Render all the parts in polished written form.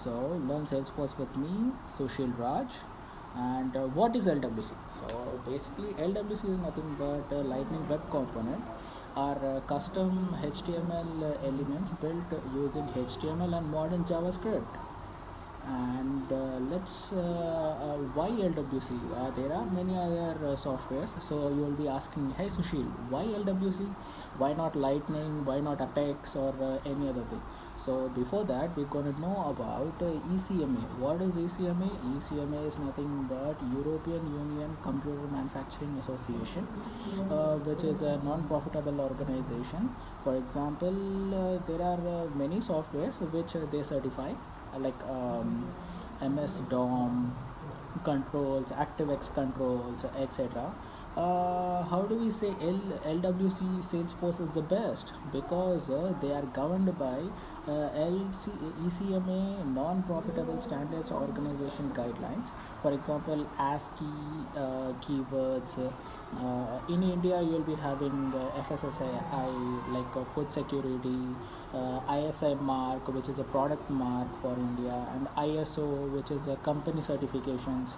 So learn Salesforce with me, Sushil Raj. And what is LWC? So basically LWC is nothing but a Lightning Web Component are custom HTML elements built using HTML and modern JavaScript. And let's why LWC? There are many other softwares, so you will be asking, hey Sushil, why LWC? Why not Lightning? Why not Apex or any other thing? So before that, we're going to know about ECMA. What is ECMA? ECMA is nothing but European Union Computer Manufacturing Association, which is a non-profitable organization. For example, there are many softwares which they certify, like MS DOM controls, ActiveX controls, etc. How do we say LWC Salesforce is the best? Because they are governed by ECMA non-profitable standards organization guidelines. For example, ASCII keywords. In India, you will be having FSSAI, like food security, ISI mark, which is a product mark for India, and ISO, which is a company certifications,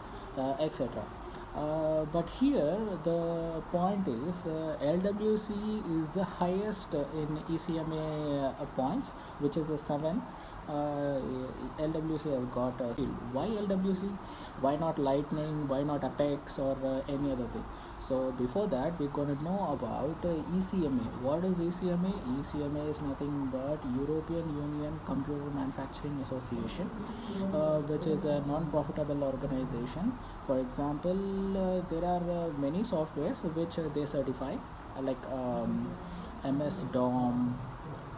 etc. But here the point is LWC is the highest in ECMA points, which is a 7. LWC has got a seal. Why LWC? Why not Lightning? Why not Apex or any other thing? So before that, we're going to know about ECMA. What is ECMA? ECMA is nothing but European Union Computer Manufacturing Association, which is a non-profitable organization. For example, there are many softwares which they certify, like MS DOM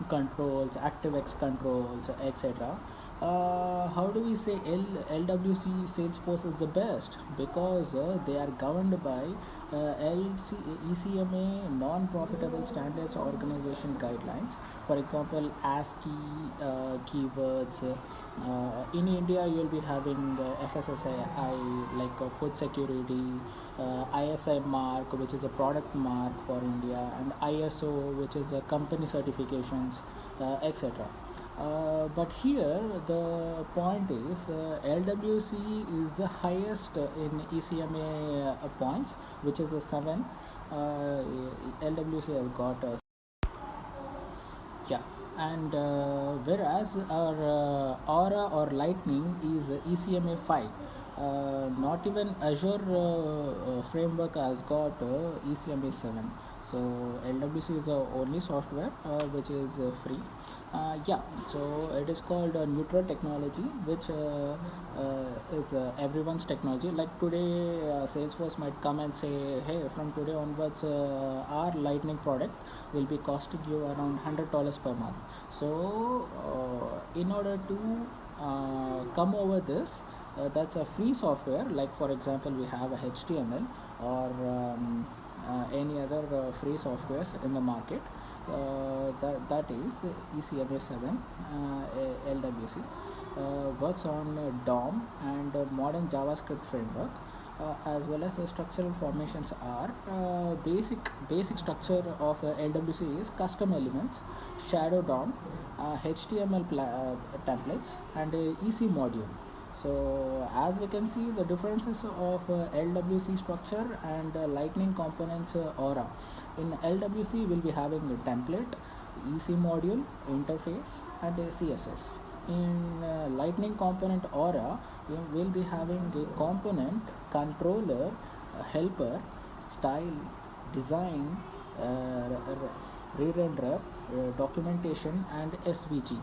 controls, ActiveX controls, etc. How do we say LWC Salesforce is the best? Because they are governed by ECMA non-profitable standards organization guidelines. For example, ASCII keywords. In India, you will be having FSSAI, like food security, ISI mark, which is a product mark for India, and ISO, which is a company certifications, etc. But here the point is LWC is the highest in ECMA points, which is a 7. LWC has got a and whereas our Aura or Lightning is ECMA 5. Not even Azure framework has got ECMA 7. So LWC is the only software which is free. So it is called neutral technology, which is everyone's technology. Like today, Salesforce might come and say, hey, from today onwards, our Lightning product will be costing you around $100 per month. So in order to come over this, that's a free software. Like for example, we have a HTML or any other free softwares in the market. That is ECMA 7 LWC, works on DOM and modern JavaScript framework, as well as structural formations are basic structure of LWC is custom elements, shadow DOM, HTML templates, and EC module. So as we can see, the differences of LWC structure and Lightning components Aura. In LWC, we'll be having a template, EC module, interface, and CSS. In Lightning component Aura, we will be having a component, controller, helper, style, design, re-render, documentation, and SVG.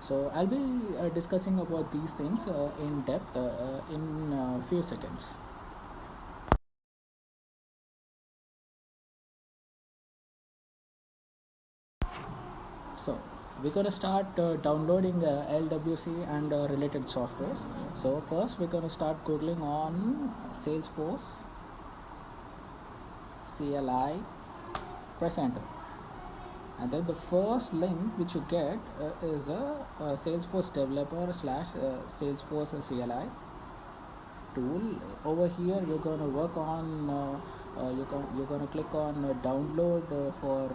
So I'll be discussing about these things in depth in a few seconds. So we're going to start downloading LWC and related softwares. So first we're going to start googling on Salesforce CLI, press enter, and then the first link which you get is a Salesforce developer / Salesforce CLI tool. Over here we're going to work on you're gonna click on download for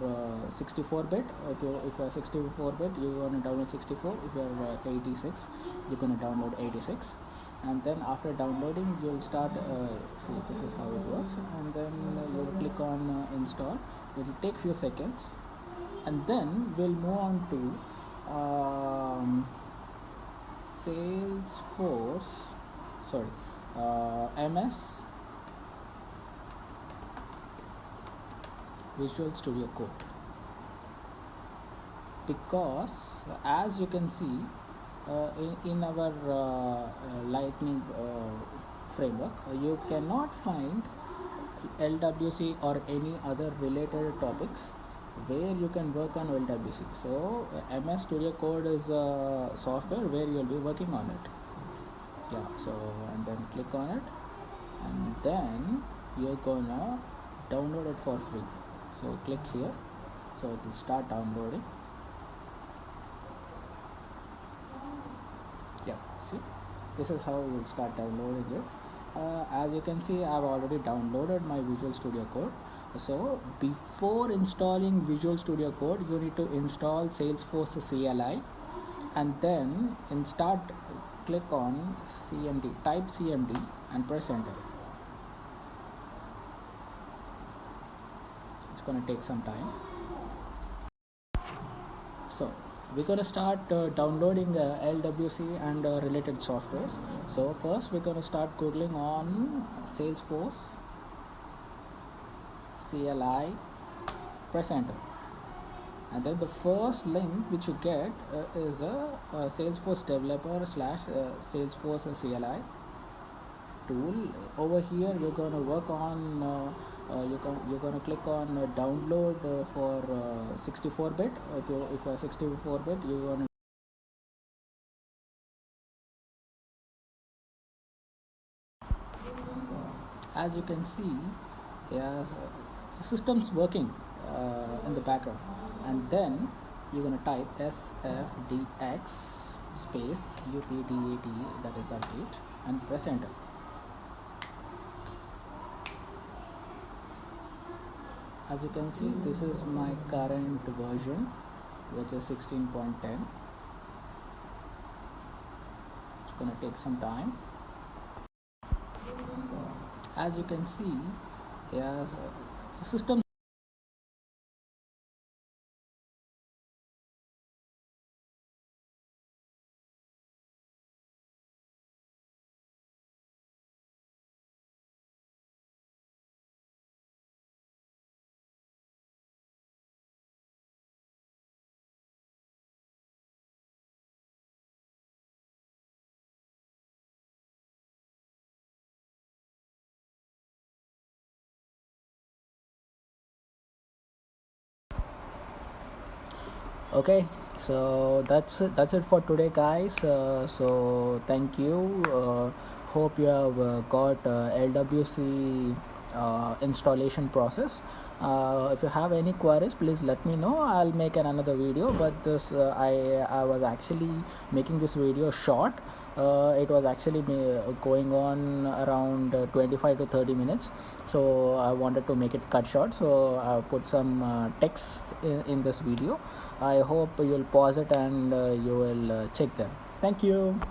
64-bit. If you're 64-bit, you're gonna download 64. If you're 86, you're gonna download 86. And then after downloading, you'll start see, this is how it works, and then you'll click on install. It will take few seconds, and then we'll move on to Salesforce, sorry, MS Visual Studio Code, because as you can see in our Lightning framework, you cannot find LWC or any other related topics where you can work on LWC. So MS Studio Code is a software where you'll be working on it. Yeah, so and then click on it, and then you're gonna download it for free. So click here, so it will start downloading. Yeah, see, this is how you'll start downloading it. As you can see, I've already downloaded my Visual Studio Code. So before installing Visual Studio Code, you need to install Salesforce CLI, and then click on CMD, type CMD and press enter. It's gonna take some time. So we're gonna start downloading LWC and related softwares. So first we're gonna start googling on Salesforce CLI, press enter, and then the first link which you get is a Salesforce developer / Salesforce CLI tool. Over here you're going to work on you're going to click on download for 64-bit. If you're 64-bit, you're going to as you can see, there systems working in the background, and then you're going to type sfdx space update, that is update, and press enter. As you can see, this is my current version, which is 16.10. It's going to take some time. As you can see, there system okay, so that's it for today, guys. So thank you. Hope you have got LWC installation process. If you have any queries, please let me know. I'll make another video, but this I was actually making this video short. It was actually going on around 25 to 30 minutes, so I wanted to make it cut short, so I put some text in this video. I hope you'll pause it and you will check them. Thank you.